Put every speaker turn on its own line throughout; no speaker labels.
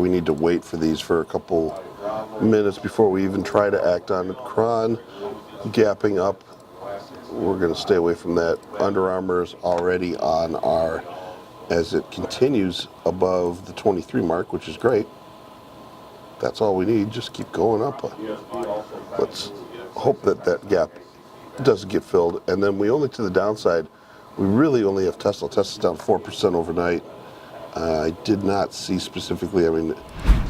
we need to wait for these for a couple minutes before we even try to act on it. Cron gapping up. We're going to stay away from that. Under Armour's already on our, as it continues above the 23 mark, which is great. That's all we need. Just keep going up. Let's hope that that gap doesn't get filled. And then we only, to the downside, we really only have Tesla. Tesla's down 4% overnight. I did not see specifically, the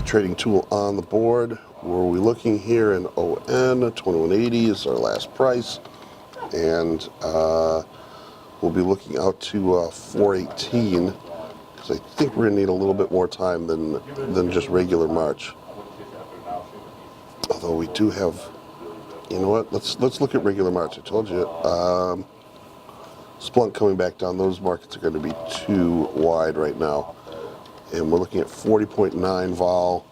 trading tool on the board. Where are we looking here in ON? 2180 is our last price. And we'll be looking out to 418, because I think we're going to need a little bit more time than just regular March. Although we do have, you know what, let's look at regular March. I told you. Splunk coming back down. Those markets are going to be too wide right now. And we're looking at 40.9 vol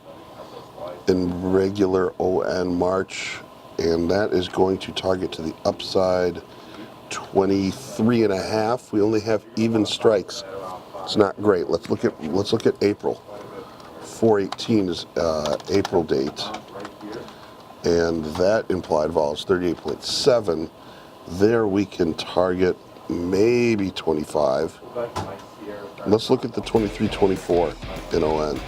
in regular ON March. And that is going to target to the upside 23.5. We only have even strikes. It's not great. Let's look at April. 418 is April date. And that implied vol is 38.7. There we can target maybe 25. Let's look at the 23.24 in ON.